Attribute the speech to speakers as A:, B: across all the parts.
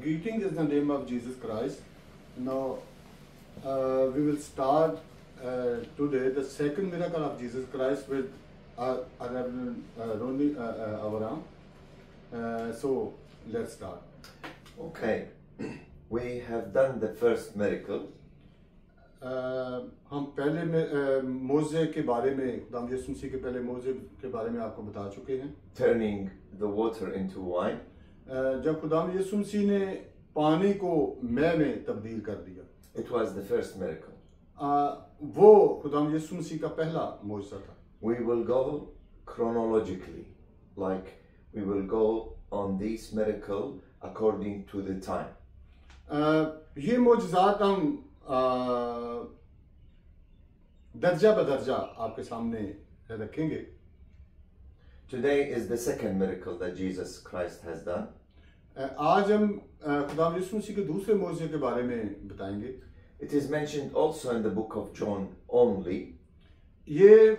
A: Greeting is the name of Jesus Christ. Now, we will start today the second miracle of Jesus Christ with Reverend Ronnie Avaram. So, let's start.
B: Okay, we have done the first miracle.
A: हम पहले मोज़े के बारे में खुदाम यीशु मसीह के पहले मोज़े के बारे में आपको बता चुके हैं.
B: Turning the water into wine.
A: जब खुदाम यीशु मसीह ने पानी को मैह में तब्दील कर दिया.
B: It was the first miracle.
A: वो खुदाम यीशु मसीह का पहला मोज़ा था.
B: We will go chronologically, like we will go on this miracle according to the time.
A: ये मोज़ात हम दर्जा बदर्जा आपके सामने रखेंगे.
B: Today is the second miracle that Jesus Christ has done.
A: आज हम खुदाम यीशु मसीह के दूसरे मोज़े के बारे में बताएंगे.
B: It is mentioned also in the book of John only.
A: ये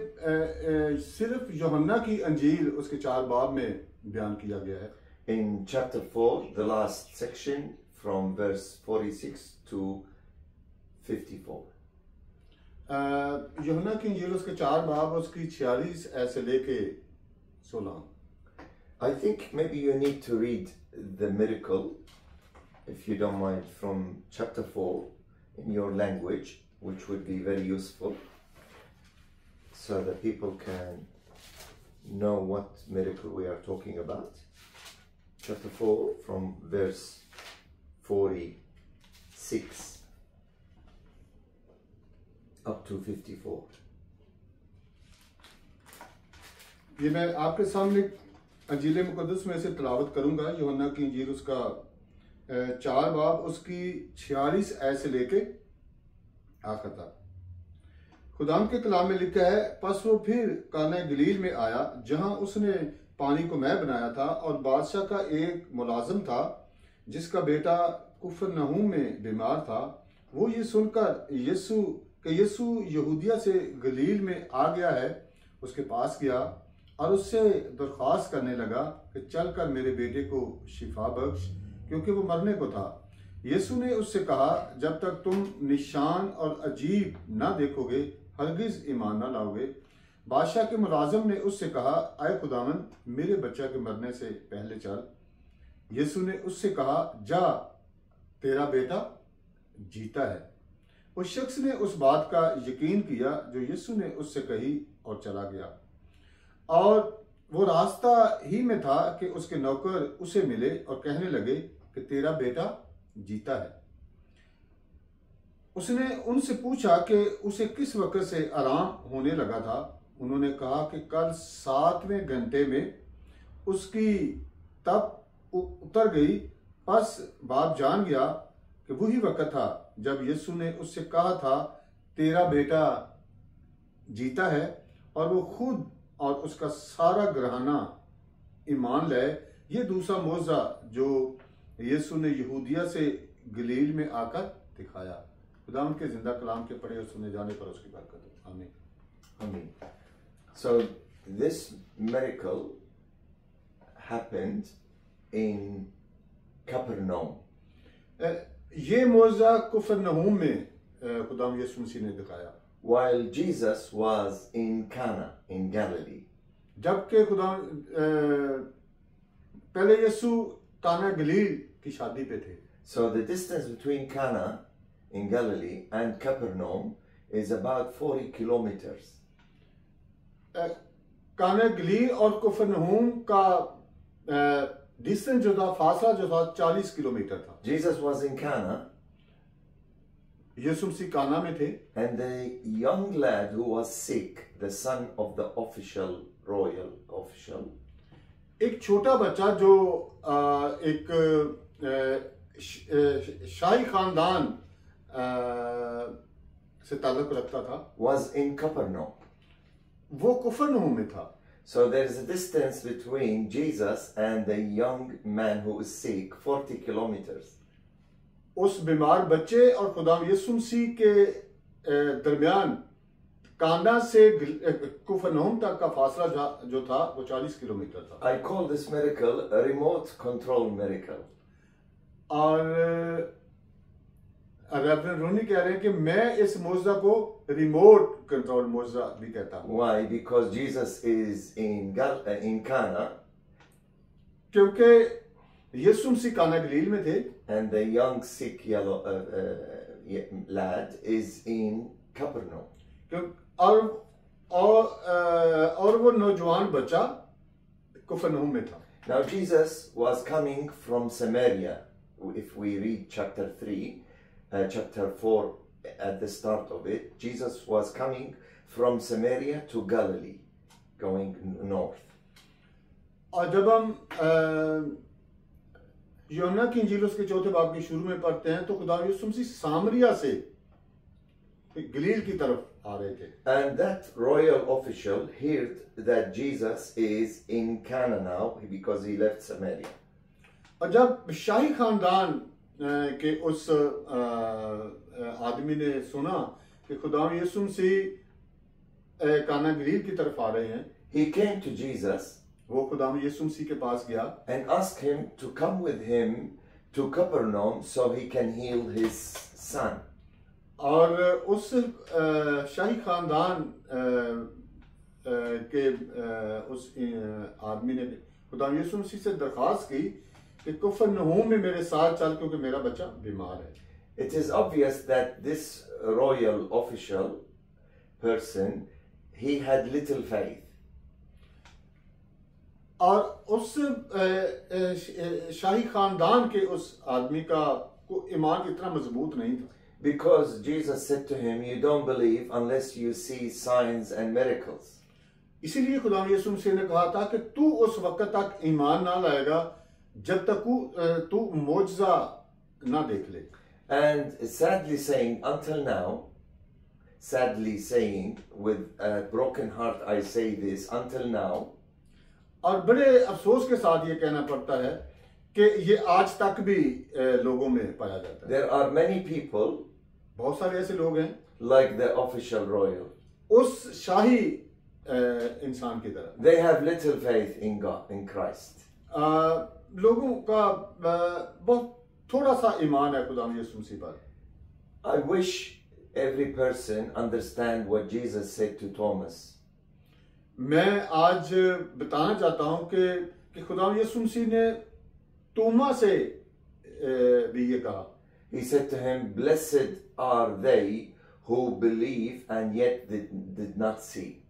A: सिर्फ यूहन्ना की अंजील उसके 4 बाब में बयान किया गया है.
B: In chapter 4, the last section from verse 46 to 54.
A: यूहन्ना की अंजील उसके 4 बाब उसकी 46 ऐसे लेके 16.
B: I think maybe you need to read the miracle, if you don't mind, from chapter 4 in your language, which would be very useful, so that people can know what miracle we are talking about. Chapter 4 from verse 46 up to 54.
A: ये मैं आपके सामने अंजील मुक़द्दस में से तिलावत करूंगा. यूहन्ना की अंजील उसका 4 बाब उसकी 46 ऐसे लेके आखिर तक. खुदाम के कलाम में लिखा है, पस वो फिर काना गलील में आया जहां उसने पानी को मैह बनाया था, और बादशाह का एक मुलाजिम था जिसका बेटा कुफरनहूम में बीमार था. वो ये सुनकर यीशु यहूदिया से गलील में आ गया है, उसके पास गया और उससे दरख्वास्त करने लगा कि चल कर मेरे बेटे को शिफा बख्श, क्योंकि वो मरने को था. यीशु ने उससे कहा, जब तक तुम निशान और अजीब ना देखोगे हरगिज ईमान ना लाओगे. बादशाह के मुलाजिम ने उससे कहा, आए खुदावंद, मेरे बच्चा के मरने से पहले चल. यीशु ने उससे कहा, जा, तेरा बेटा जीता है. उस शख्स ने उस बात का यकीन किया जो यीशु ने उससे कही और चला गया. और वो रास्ता ही में था कि उसके नौकर उसे मिले और कहने लगे कि तेरा बेटा जीता है. उसने उनसे पूछा कि उसे किस वक्त से आराम होने लगा था. उन्होंने कहा कि कल 7वें घंटे में उसकी तप उतर गई. बस बाप जान गया कि वही वक्त था जब यीशु ने उससे कहा था, तेरा बेटा जीता है, और वो खुद और उसका सारा घराना ईमान लाए. ये दूसरा मौज़ा जो यीशु ने यहूदिया से गलील में आकर दिखाया. खुदाम के जिंदा कलाम के पढ़े और सुने जाने पर उसकी बरकत हो. आमीन.
B: Amen. So this miracle happened in Capernaum.
A: ये मौज़ा कुफरनहूम में खुदाम यीशु मसीह ने दिखाया.
B: While Jesus was in Cana in Galilee.
A: जबकि खुदा पहले यीशु काना गलील की शादी पे थे.
B: So the distance between Cana in Galilee and Capernaum is about 40 kilometers.
A: काना गलील और कुफरनहूम का डिस्टेंस जो था, फासला जो था, 40 किलोमीटर था.
B: Jesus was in Cana.
A: यीशु मसीह काना में थे.
B: And the young lad who was sick, the son of the royal official.
A: एक छोटा बच्चा जो एक शाही खानदान से ताल्लुक रखता था,
B: was in Capernaum.
A: वो कुफरनहूम में था.
B: So there is a distance between Jesus and the young man who is sick, 40 kilometers.
A: उस बीमार बच्चे और खुदाम यीशु मसीह के दरमियान काना से कुफरनहूम तक का फासला जो था वो 40 किलोमीटर था.
B: I call this miracle a remote control miracle.
A: और रेवरेंड रोनी कह रहे हैं कि मैं इस मौजज़ा को रिमोट कंट्रोल मौजज़ा भी कहता हूँ।
B: Why? Because Jesus is in Cana,
A: क्योंकि यीशु मसीह काना गलील में थे
B: and the young sick yellow lad is in Capernaum.
A: और वो नौजवान बच्चा कुफरनहूम में था।
B: Now Jesus was coming from Samaria. If we read chapter 3, chapter 4 at the start of it, Jesus was coming from Samaria to Galilee, going north.
A: और जब हम यूहन्ना की इंजील उसके चौथे बाब के शुरू में पढ़ते हैं तो खुदा यीशु मसीह सामरिया से गलील की तरफ आ रहे थे।
B: And that royal official heard that Jesus is in Cana now because he left Samaria.
A: और जब शाही खानदान के उस आदमी ने सुना कि खुदा यीशु मसीह काना गलील की तरफ आ रहे हैं,
B: he came to Jesus
A: वो खुदा यीशु मसीह के पास गया
B: and asked him to come with him to Capernaum so he can heal his son.
A: और उस शाही खानदान के उस आदमी ने खुदा यीशु मसीह से दरख्वास्त की कि कुफरनहूम में मेरे साथ चल क्योंकि मेरा बच्चा बीमार है।
B: It is obvious that this royal official person, he had little faith.
A: और उस शाही खानदान के उस आदमी का ईमान इतना मजबूत नहीं था।
B: Because Jesus said to him, you don't believe unless you see signs and miracles.
A: इसीलिए खुदा यीशु मसीह ने कहा था कि तू उस वक्त तक ईमान ना लाएगा जब तक तू मौजज़ा ना देख ले।
B: And sadly saying, until now, sadly saying, with a broken heart I say this, until now,
A: और बड़े अफसोस के साथ ये कहना पड़ता है कि ये आज तक भी लोगों में पाया जाता है।
B: there are many people
A: बहुत सारे ऐसे लोग हैं
B: like the official royal.
A: उस शाही इंसान की तरह।
B: They have little faith in God, in Christ.
A: लोगों का बहुत थोड़ा सा ईमान है खुदा यीशु मसीह पर।
B: I wish every person understand what Jesus said to Thomas.
A: मैं आज बताना चाहता हूं कि खुदा यीशु मसीह ने तोमा से भी ये कहा।
B: He said to him, blessed are they who believe and yet did not see.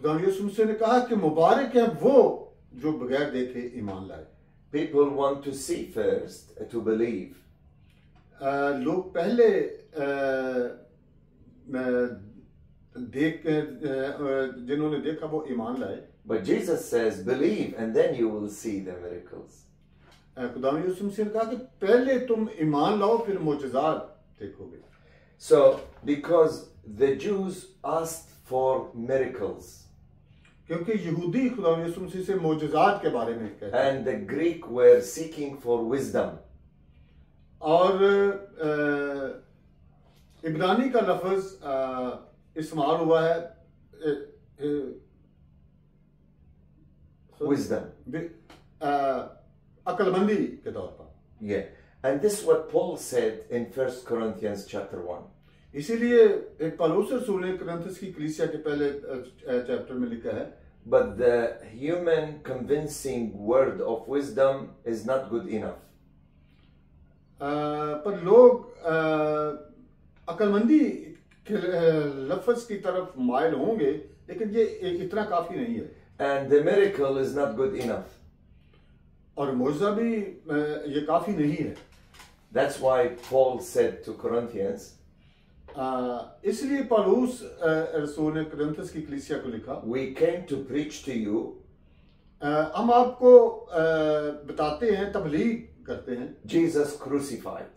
A: खुदा यीशु मसीह ने कहा कि मुबारक है वो जो बगैर देखे ईमान लाए।
B: People want to see first to believe.
A: लोग पहले जिन्होंने देखा वो ईमान लाए।
B: But Jesus says, believe and then you will see the miracles.
A: खुदा यीशु मसीह ने कहा कि पहले तुम ईमान लाओ फिर मौजज़ात देखोगे।
B: So, because the Jews asked for miracles,
A: क्योंकि यहूदी खुदा यीशु मसीह से मौजज़ात के बारे में कहते हैं
B: and the Greek were seeking for wisdom.
A: और इब्रानी का लफ्ज इस्तेमाल हुआ है
B: Wisdom.
A: अक्लमंदी के तौर पर।
B: Yeah. And this is what Paul said in 1 Corinthians chapter 1.
A: इसीलिए पौलुस रसूल ने कुरिन्थियों की कलीसिया के पहले चैप्टर में लिखा है,
B: But the human convincing word of wisdom is not good enough.
A: पर लोग अक्लमंदी के लफ्ज की तरफ माइल होंगे लेकिन ये इतना काफी नहीं है।
B: And the miracle is not good enough.
A: और मौजज़ा भी ये काफी नहीं है।
B: That's why Paul said to Corinthians,
A: इसलिए पौलुस रसूल ने कुरिन्थियों की कलीसिया को लिखा,
B: we came to preach to you
A: हम आपको बताते हैं, तबलीग करते हैं
B: Jesus crucified.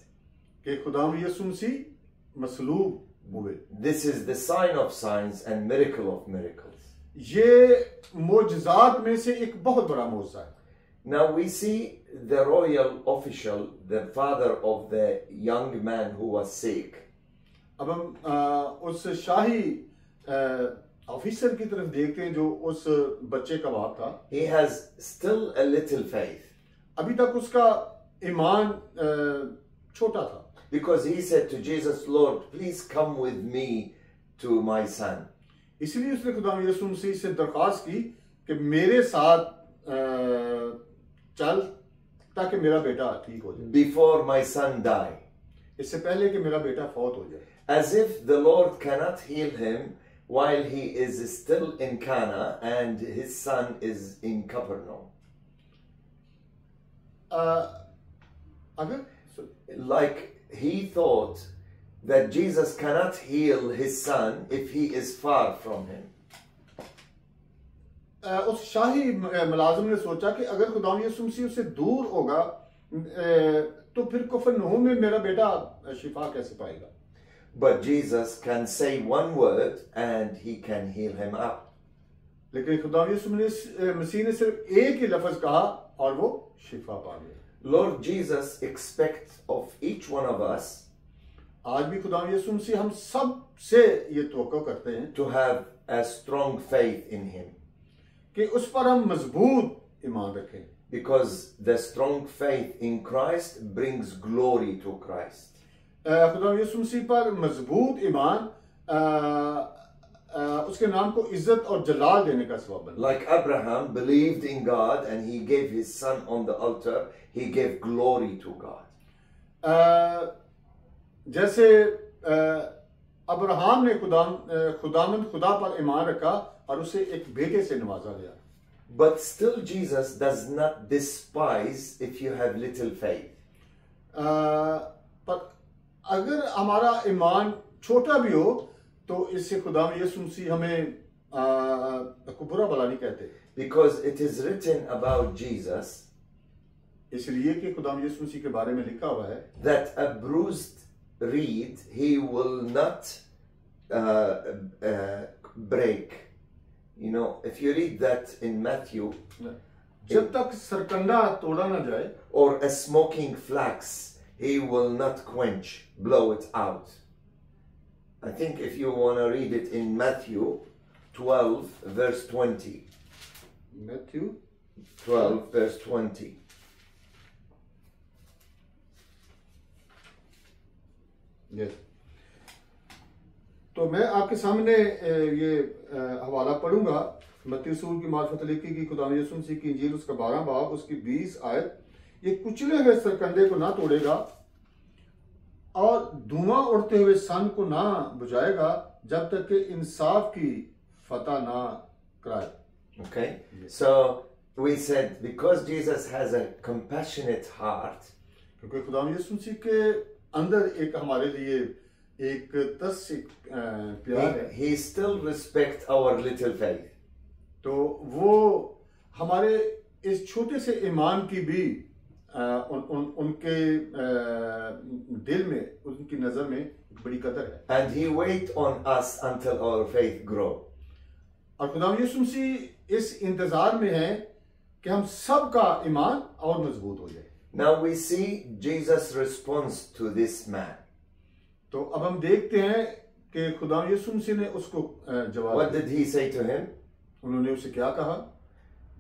A: कि खुदाम यीशु मसीह मसलूब हुए।
B: This is the sign of signs and miracle of miracles.
A: ये मौजज़ात में से एक बहुत बड़ा मौजज़ा है।
B: Now we see the royal official, the father of the young man who was sick.
A: अब हम उस शाही ऑफिसर की तरफ देखते हैं जो उस बच्चे का बाप था।
B: He has still a little faith.
A: अभी तक उसका ईमान छोटा था,
B: because he said to Jesus, Lord, please come with me to my son.
A: इसलिए उसने खुदा यीशु मसीह से दरख्वास्त की कि मेरे साथ चल ताकि मेरा बेटा ठीक हो जाए,
B: before my son die.
A: इससे पहले कि मेरा बेटा फौत हो जाए.
B: As if the Lord cannot heal him while he is still in Cana and his son is in Capernaum.
A: अगर
B: Like he thought that Jesus cannot heal his son if he is far from him.
A: उस शाही मुलाजिम ने सोचा कि अगर खुदा यीशु मसीह उससे दूर होगा तो फिर कफरनहूम में मेरा बेटा शिफा कैसे पाएगा.
B: But Jesus can say one word and he can heal him up.
A: लेकिन खुदा यीशु मसीह ने सिर्फ एक ही लफ्ज कहा और वो शिफा पा गया.
B: Lord Jesus expects of each one of us
A: आज भी खुदा यीशु मसीह हम सब से ये तवक्को करते हैं
B: to have a strong faith in him,
A: कि उस पर हम मजबूत ईमान रखें,
B: because the strong faith in Christ brings glory to Christ.
A: खुदा यीशु मसीह पर मजबूत ईमान उसके नाम को इज्जत और जलाल देने का सबब बना.
B: Like Abraham believed in God and he gave his son on the altar, he gave glory to God.
A: जैसे अब्राहम ने खुदामंद खुदा पर ईमान रखा और उसे एक बेटे से नवाजा गया.
B: But still Jesus does not despise if you have little faith.
A: पर अगर हमारा ईमान छोटा भी हो तो इससे खुदा यीशु मसीह हमें को बुरा भला नहीं कहते.
B: Because it is written about Jesus
A: इसलिए कि खुदा यीशु मसीह के बारे में लिखा हुआ है
B: that a bruised reed he will not break. You know, if you read that in Matthew,
A: जब तक सरकंडा तोड़ा ना जाए,
B: or a smoking flax, he will not quench, blow it out. I think if you want to read it in Matthew 12, verse 20.
A: Matthew
B: 12, verse 20.
A: Yes. तो मैं आपके सामने ये हवाला पढ़ूंगा मत्ती रसूल की मार्फत लिखी कि खुदा यीशु मसीह की इंजील उसका 12 बाब उसकी 20 आयत. ये कुचले हुए सरकंडे को ना तोड़ेगा और धुआं उड़ते हुए सन को ना बुझाएगा जब तक कि इंसाफ की फतह ना कराए.
B: Okay, so we said because Jesus has a compassionate heart,
A: क्योंकि खुदा यीशु मसीह के अंदर एक हमारे लिए एक प्यार है,
B: he still respects our little faith.
A: तो वो हमारे इस छोटे से ईमान की भी उनके दिल में उनकी नजर में बड़ी कदर है.
B: And he wait on us until our faith grow.
A: और खुदा यीशु मसीह इस इंतजार में है कि हम सब का ईमान और मजबूत हो जाए.
B: Now we see Jesus' response to this man.
A: तो अब हम देखते हैं कि खुदा यीशु मसीह ने उसको जवाब
B: What did he say to him?
A: उन्होंने उसे क्या कहा?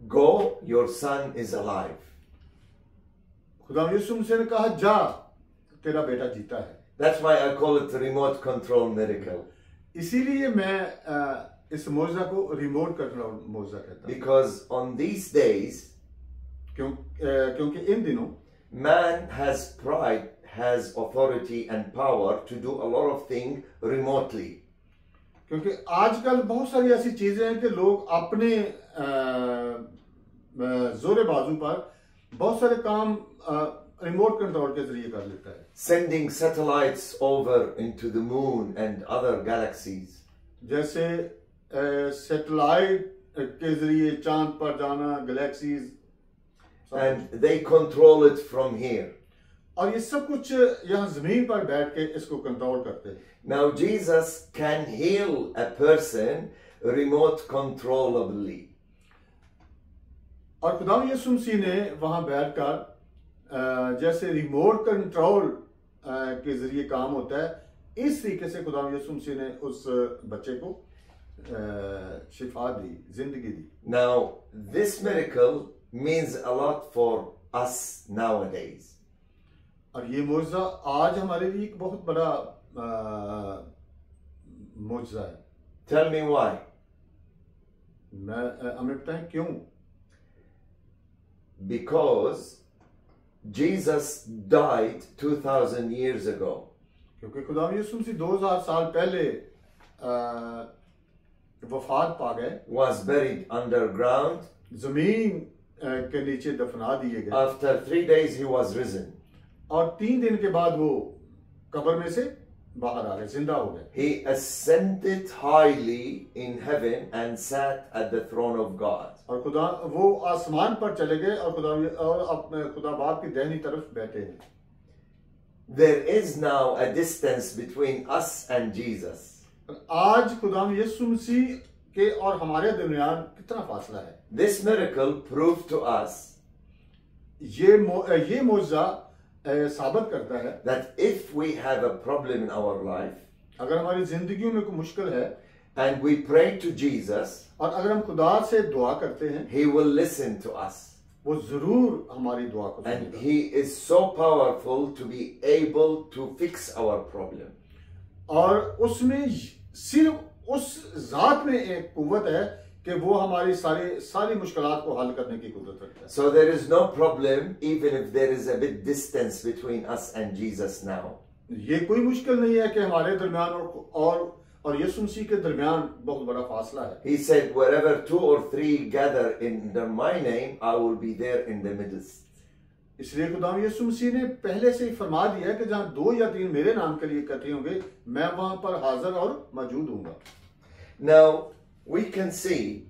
B: Go, your son is alive.
A: खुदा यीशु मसीह ने कहा जा तेरा बेटा जीता है.
B: That's why I call it a remote control miracle.
A: इसीलिए मैं इस मौजज़ा को रिमोट कंट्रोल मौजज़ा कहता हूँ.
B: Because on these days,
A: क्योंकि इन दिनों
B: man has pride, has authority and power to do a lot of things remotely.
A: क्योंकि आजकल बहुत सारी ऐसी चीजें हैं कि लोग अपने जोरे बाजू पर बहुत सारे काम रिमोट कंट्रोल के जरिए कर लेता है.
B: Sending satellites over into the moon and other galaxies.
A: जैसे सैटेलाइट के जरिए चांद पर जाना, galaxies,
B: and they control it from here.
A: और ये सब कुछ यहाँ जमीन पर बैठ के इसको कंट्रोल करते हैं.
B: Now Jesus can heal a person remote controllably.
A: और खुदा यीशु मसीह ने वहां बैठकर जैसे रिमोट कंट्रोल के जरिए काम होता है, इस तरीके से खुदा यीशु मसीह ने उस बच्चे को शिफा दी, जिंदगी दी.
B: Now this miracle means a lot for us nowadays.
A: और ये मौजज़ा आज हमारे लिए एक बहुत बड़ा मौजज़ा है।
B: Tell me why.
A: हमें बताएं क्यों?
B: Because Jesus died 2000 years ago.
A: क्योंकि खुदा यीशु मसीह 2000 साल पहले वफात पा गए,
B: Was buried underground.
A: जमीन के नीचे दफना दिए गए,
B: After 3 days he was risen.
A: और 3 दिन के बाद वो कब्र में से बाहर आ गए, जिंदा हो गए।
B: He ascended highly in heaven and sat at the throne of God.
A: और खुदा वो आसमान पर चले गए और खुदा बाप की दाहिनी तरफ बैठे हैं।
B: There is now a distance between us and Jesus.
A: आज खुदा यीशु मसीह के और हमारे दरमियान कितना फासला है।
B: This miracle proved to us
A: ये मौजज़ा साबित करता है
B: that if we have a problem in our life
A: अगर हमारी जिंदगी में कोई मुश्किल है
B: and we pray to Jesus,
A: और अगर हम खुदा से दुआ करते हैं,
B: he will listen to us.
A: वो जरूर हमारी दुआ को
B: And
A: सुनेगा।
B: he is so powerful to be able to fix our problem.
A: और उसमें सिर्फ उस जात में एक कुव्वत है कि वो हमारी सारी मुश्किलात को हल करने की कुदरत रखता है।
B: So there is no problem even if there is a bit distance between us and Jesus now.
A: ये कोई मुश्किल नहीं है कि हमारे दरमियान और यीशु मसीह के दरमियान बहुत बड़ा फासला है।
B: He said, wherever 2 or 3 gather in my name, I will be there in the midst.
A: इसलिए खुदा यीशु मसीह ने पहले से ही फरमा दिया है कि जहां 2 या 3 मेरे नाम के लिए इकट्ठे होंगे, मैं वहां पर हाजिर और मौजूद हूंगा।
B: Now we can see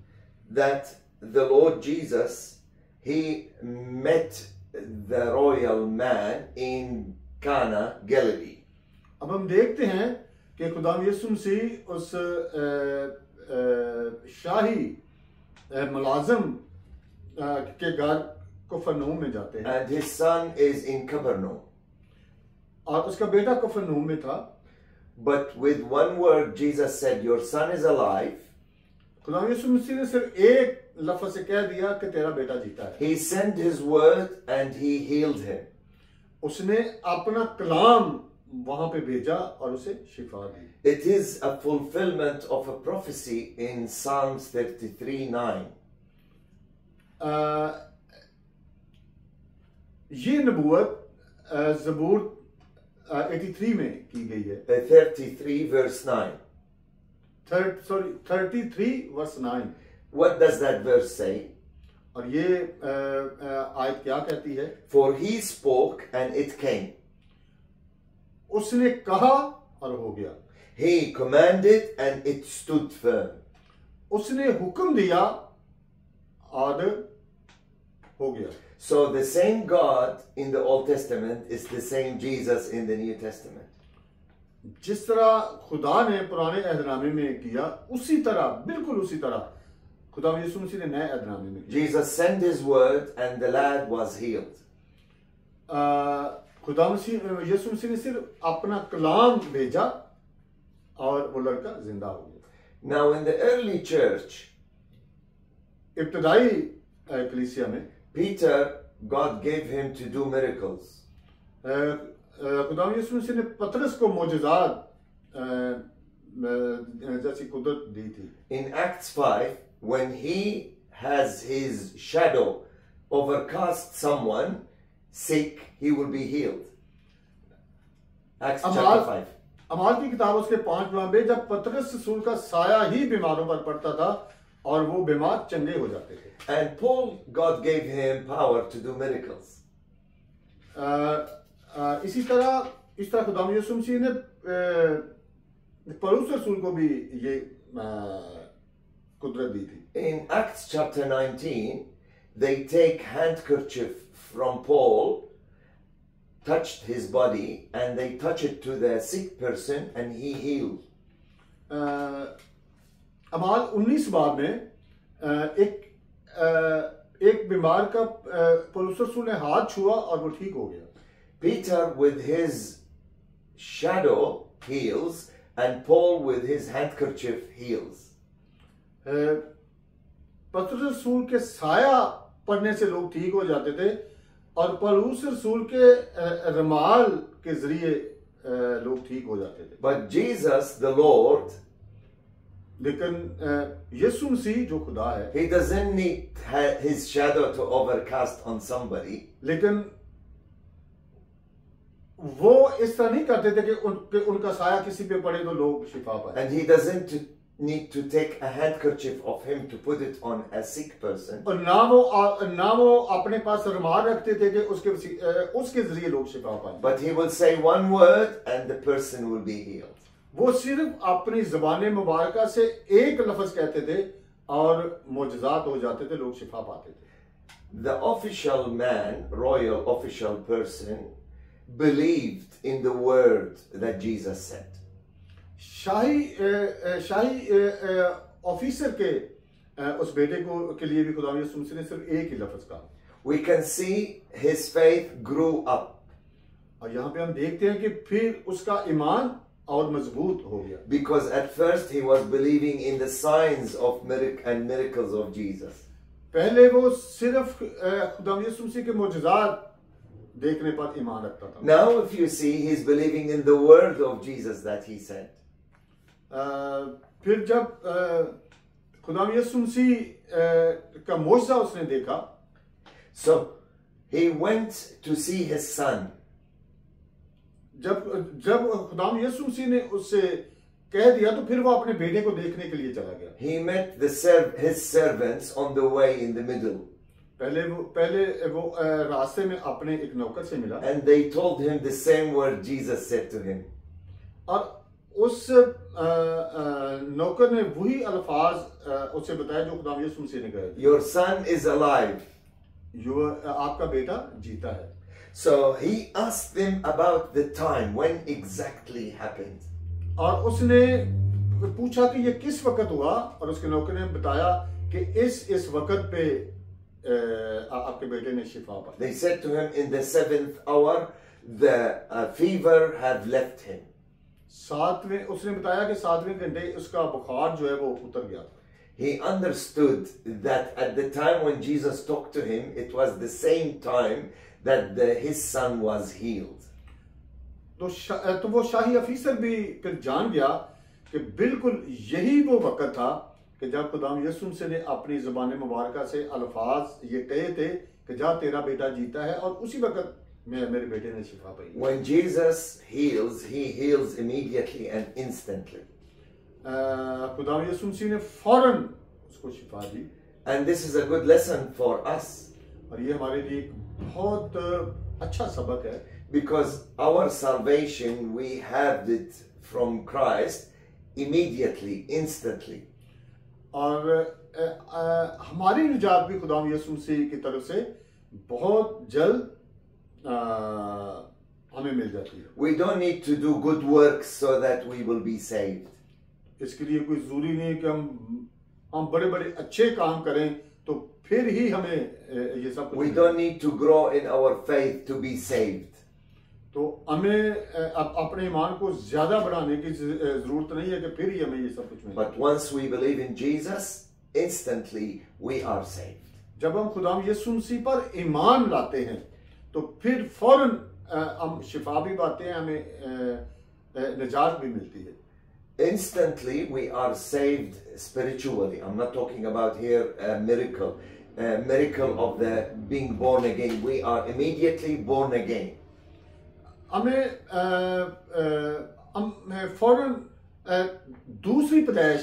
B: that the Lord Jesus, he met the royal man in Cana, Galilee.
A: अब हम देखते हैं कि खुदा यीशु मसीह उस शाही मुलाजिम के घर कफरनहूम में जाते हैं,
B: And his son is in Capernaum.
A: और उसका बेटा कफरनहूम में था।
B: But with one word, Jesus said, your son is alive.
A: खुदा यीशु मसीह ने सिर्फ एक लफ्ज से कह दिया कि तेरा बेटा जीता है।
B: He sent his word and he healed him.
A: उसने अपना कलाम वहां पे भेजा और उसे शिफा दी।
B: It is a fulfillment of a prophecy in Psalms 33:9.
A: ये नबूवत ज़बूर 83 में की गई है।
B: 33 verse 9.
A: 33 verse 9।
B: What does that verse say?
A: और ये आयत क्या कहती है?
B: For he spoke and it came.
A: उसने कहा और हो गया।
B: He commanded and it stood firm.
A: उसने हुक्म दिया और हो गया।
B: So the same God in the Old Testament is the same Jesus in the New Testament.
A: जिस तरह खुदा ने पुराने अहदनामे में किया, उसी तरह, बिल्कुल उसी तरह खुदा यीशु मसीह ने नए अहदनामे में किया।
B: Jesus sent his word and the lad was healed.
A: खुदा यीशु मसीह ने सिर्फ अपना कलाम भेजा और वो लड़का जिंदा हो गया।
B: Now in the early church,
A: इब्तदाई कलीसिया में
B: Peter, God gave him to do miracles.
A: खुदा यीशु मसीह ने पतरस को मोजज़ात जैसी कुदरत दी थी।
B: In Acts 5, when he has his shadow overcast someone sick, he will be healed. Acts chapter 5.
A: अमाल की किताब उसके 5 बाब में जब पतरस रसूल का साया ही बीमारों पर पड़ता था और वो बीमार चंगे हो जाते थे।
B: And Paul, God gave him power to do miracles.
A: इस तरह खुदा यीशु मसीह ने पौलुस रसूल को भी ये कुदरत दी थी।
B: In Acts chapter 19, they take handkerchief from Paul, touched his body, and they touch it to the sick person, and he healed.
A: अमाल 19 बाब में एक बीमार का पौलुस रसूल ने हाथ छुआ और वो ठीक हो गया।
B: Peter with his shadow heals, and Paul with his handkerchief heals.
A: पौलुस रसूल के साया पड़ने से लोग ठीक हो जाते थे और पौलुस रसूल के रमाल के जरिए लोग ठीक हो जाते थे।
B: But Jesus, the Lord,
A: लेकिन यीशु मसीह जो खुदा है,
B: he doesn't need his shadow to overcast on somebody.
A: लेकिन वो इस तरह नहीं करते थे कि उनका साया किसी पे पड़े तो लोग शिफा पाए।
B: And he doesn't need to take a handkerchief of him to put it on a sick person.
A: और ना वो अपने पास रुमाल रखते थे कि उसके जरिए लोग शिफा पाए।
B: But he will say one word and the person will be healed.
A: वो सिर्फ अपनी ज़बान मुबारका से एक लफ्ज कहते थे और मोजज़ात हो जाते थे, लोग शिफा पाते थे।
B: The official man, royal official person, believed in the word that Jesus said.
A: Shahi officer के उस बेटे के लिए भी खुदा यीशु मसीह ने सिर्फ एक ही लफ्ज कहा।
B: We can see his faith grew up.
A: और यहाँ पे हम देखते हैं कि फिर उसका ईमान और मजबूत हो गया।
B: Because at first he was believing in the signs of miracles of Jesus.
A: पहले वो सिर्फ खुदा यीशु मसीह के मोजज़ात देखने पर ईमान रखता था।
B: Now if you see, he's believing in the word of Jesus that he said.
A: फिर जब खुदा यीशु मसीह का मोजज़ा उसने देखा,
B: so he went to see his son.
A: जब खुदा यीशु मसीह ने उससे कह दिया तो फिर वो अपने बेटे को देखने के लिए चला गया।
B: He met his servants on the way in the middle.
A: पहले वो रास्ते में अपने एक नौकर से मिला।
B: And they told him the same word Jesus said to him.
A: और उस नौकर ने वही अल्फाज उससे बताया जो खुदा यीशु मसीह ने कहा।
B: Your son is alive.
A: आपका बेटा जीता है।
B: So he asked them about the time when exactly happened.
A: और उसने पूछा कि ये किस वक्त हुआ, और उसके नौकर ने बताया कि इस वक्त पे आपके बेटे ने शिफा पाई।
B: They said to him, in the 7th hour the fever had left him.
A: उसने बताया कि 7वें घंटे उसका बुखार जो है वो उतर गया।
B: He understood that at the time when Jesus talked to him, it was the same time that his son was healed.
A: तो वो शाही अफीसर भी फिर जान गया कि बिल्कुल यही वो वक्त था कि जब खुदा यीशु मसीह ने अपनी ज़बान मुबारका से अल्फाज ये कहे थे कि जा तेरा बेटा जीता है, और उसी वक्त मेरे बेटे ने शिफा पाई।
B: When Jesus heals, he heals immediately and instantly.
A: खुदा यीशु मसीह ने फौरन उसको शिफा दी।
B: And this is a good lesson for us.
A: और ये हमारे लिए एक बहुत अच्छा सबक है।
B: Because our salvation, we have it from Christ immediately, instantly.
A: और हमारी निजात भी खुदा यीशु मसीह की तरफ से बहुत जल्द हमें मिल जाती है।
B: We don't need to do good works so that we will be saved.
A: इसके लिए कोई जरूरी नहीं कि हम बड़े बड़े अच्छे काम करें तो फिर ही हमें ये सब।
B: We don't need to grow in our faith to be saved.
A: तो हमें अपने ईमान को ज्यादा बढ़ाने की जरूरत नहीं है कि फिर ही हमें ये सब कुछ मिले।
B: But once we believe in Jesus, instantly we are saved.
A: जब हम खुदा यीशु मसीह पर ईमान लाते हैं तो फिर फौरन हम शिफा भी पाते हैं, हमें निजात भी मिलती है।
B: Instantly we are saved spiritually. I'm not talking about here a miracle of the being born again. We are immediately born again.
A: हमें फौरन दूसरी पैदाइश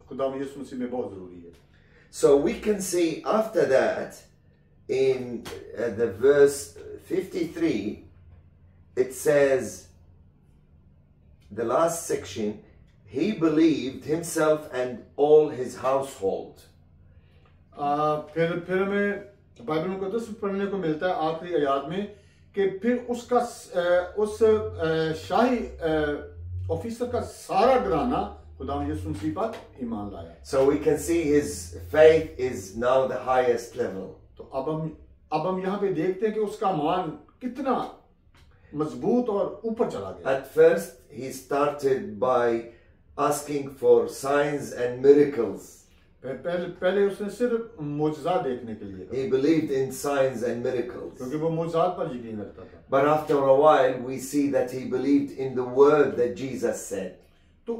A: खुदा यीशु मसीह में बहुत जरूरी है।
B: So we can see after that in the verse 53, it says, the last section, he believed himself and all his household.
A: फिर हमें बाइबल मुकद्दस पढ़ने को मिलता है आखिरी आयत में कि फिर उस शाही ऑफिसर का सारा घराना खुदा यीशु मसीह पर ईमान लाया।
B: So we can see his faith is now the highest level.
A: तो अब हम यहाँ पे देखते हैं कि उसका मान कितना मजबूत और ऊपर चला गया।
B: At first he started by asking for signs and miracles.
A: पहले उसने सिर्फ मोजज़ा देखने के लिए
B: He believed in signs and miracles.
A: क्योंकि वो मोजज़ात पर यकीन रखता था।
B: But after a while, we see that he believed in the word that Jesus said.
A: तो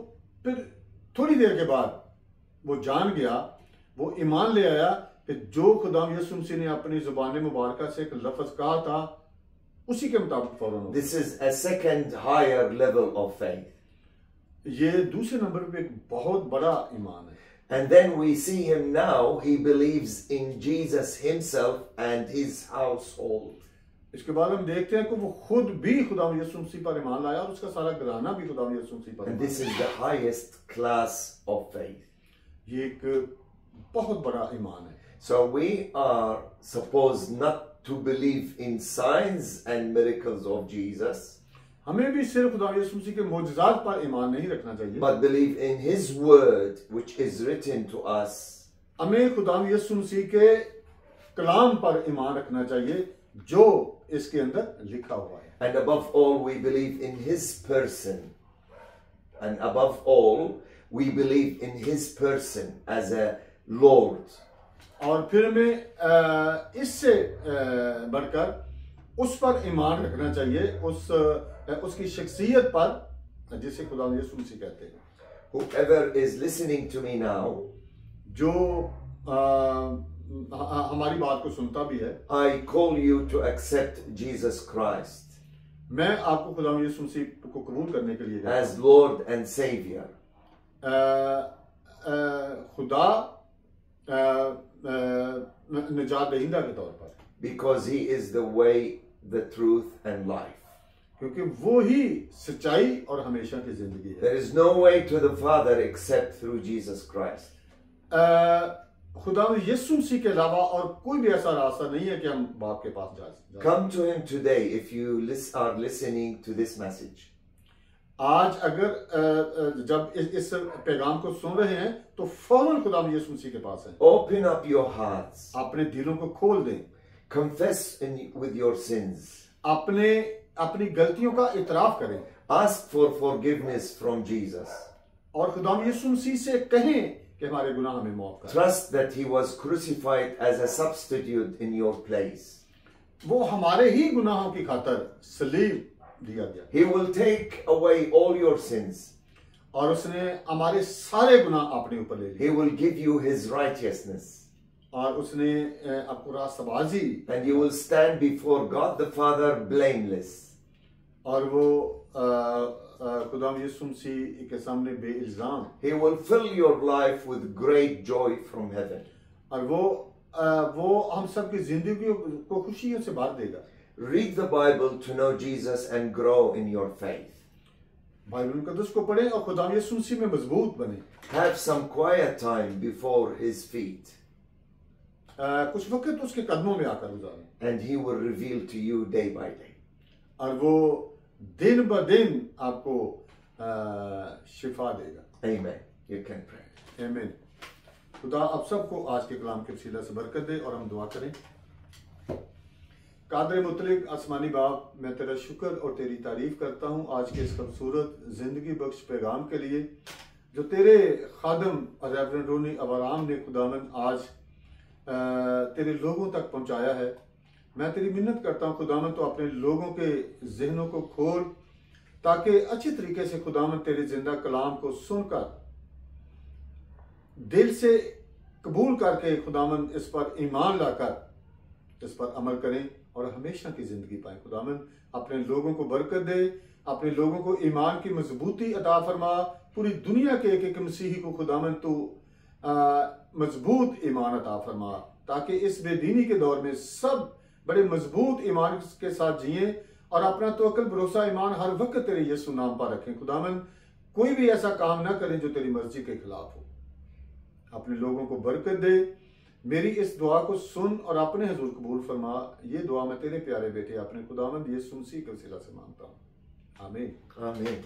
A: फिर थोड़ी देर के बाद वो जान गया, वो ईमान ले आया कि जो खुदा यीशु मसीह ने अपनी ज़ुबान मुबारक से एक लफ्ज़ कहा था, उसी के मुताबिक फौरन हो।
B: This is a second higher level of faith.
A: ये दूसरे नंबर पे एक बहुत बड़ा ईमान है।
B: And then we see him now, he believes in Jesus himself and his household.
A: इसके बाद हम देखते हैं कि वो खुद भी खुदा यीशु मसीह पर ईमान लाया और उसका सारा घराना भी खुदा यीशु मसीह पर।
B: And this is the highest class of faith.
A: ये एक बहुत बड़ा ईमान है।
B: So we are supposed not to believe in signs and miracles of Jesus,
A: हमें भी सिर्फ खुदा यीशु मसीह के मोजज़ात पर ईमान नहीं रखना चाहिए,
B: but believe in his word which is written to us.
A: हमें खुदा यीशु मसीह के कलाम पर ईमान रखना चाहिए जो इसके अंदर लिखा हुआ है।
B: And above all, we believe in his person. And above all, we believe in his person as a Lord.
A: और फिर हमें इससे बढ़कर उस पर ईमान रखना चाहिए, उसकी शख्सियत पर जिसे खुदा यीशु मसीह कहते हैं।
B: Whoever is listening to me now,
A: जो हमारी बात को सुनता भी है,
B: I call you to accept Jesus Christ
A: मैं आपको खुदा यीशु मसीह को कबूल करने के लिए
B: as Lord and Savior.
A: खुदा निजात दहिंदा के तौर पर,
B: Because he is the way, the truth, and life.
A: क्योंकि वो ही सच्चाई और हमेशा की जिंदगी है।
B: There is no way to the Father except through Jesus Christ.
A: खुदा यीशु मसीह के अलावा और कोई भी ऐसा रास्ता नहीं है कि हम बाप के पास जा सकें।
B: Come to him today if you are listening to this message.
A: आज अगर जब इस पैगाम को सुन रहे हैं तो फौरन खुदा यीशु मसीह के पास हैं।
B: Open up your hearts.
A: अपने दिलों को खोल दें।
B: Confess with your sins.
A: अपनी गलतियों का इतराफ करें।
B: Ask for forgiveness from Jesus.
A: और खुदा यीशु मसीह से कहें कि हमारे गुनाह हमें माफ करें।
B: Trust that he was crucified as a substitute in your place.
A: वो हमारे ही गुनाहों की खातर सलीब दिया गया।
B: He will take away all your sins.
A: और उसने हमारे सारे गुनाह अपने ऊपर ले लिए।
B: He will give you his righteousness.
A: और उसने आपको रास्तबाजी,
B: And you will stand before God the Father blameless.
A: और वो खुदा यीशु मसीह के सामने बेइल्जाम।
B: He will fill your life with great joy from heaven.
A: और वो हम सब की जिंदगी को खुशियों से भर देगा।
B: Read the Bible to know Jesus and grow in your faith.
A: Bible मुकद्दस को पढ़ें और खुदा यीशु मसीह में मजबूत बने।
B: Have some quiet time before his feet.
A: कुछ वक्त उसके कदमों में आकर गुजारें।
B: And he will reveal to you day by day.
A: और वो दिन ब दिन आपको शिफा देगा।
B: Amen. You can pray.
A: आमीन। खुदा आप सबको आज के कलाम के वसीला से बरकत दे और हम दुआ करें। कादर मुतलिक आसमानी बाप, मैं तेरा शुक्र और तेरी तारीफ करता हूँ आज के इस खूबसूरत जिंदगी बख्श पैगाम के लिए जो तेरे खादम रेवरेंड रोनी अवाराम ने खुदावंद आज तेरे लोगों तक पहुँचाया है। मैं तेरी मिन्नत करता हूँ खुदावंद तो अपने लोगों के जहनों को खोल ताकि अच्छी तरीके से खुदावंद तेरे जिंदा कलाम को सुनकर दिल से कबूल करके खुदावंद इस पर ईमान लाकर इस पर अमल करें और हमेशा की जिंदगी पाएं। खुदावंद अपने लोगों को बरकत दे, अपने लोगों को ईमान की मजबूती अता फरमा। पूरी दुनिया के एक एक मसीही को खुदावंद तू मजबूत ईमान अता फरमा ताकि इस बेदीनी के दौर में सब बड़े मजबूत ईमान के साथ जिए और अपना तवक्कुल भरोसा ईमान हर वक्त तेरे यीशु नाम पर रखें। खुदावंद कोई भी ऐसा काम ना करें जो तेरी मर्जी के खिलाफ हो। अपने लोगों को बरकत दे। मेरी इस दुआ को सुन और अपने हुजूर कबूल फरमा। ये दुआ मैं तेरे प्यारे बेटे अपने खुदावंद यीशु मसीह के वसीला से मांगता हूँ। आमीन।
B: Amen.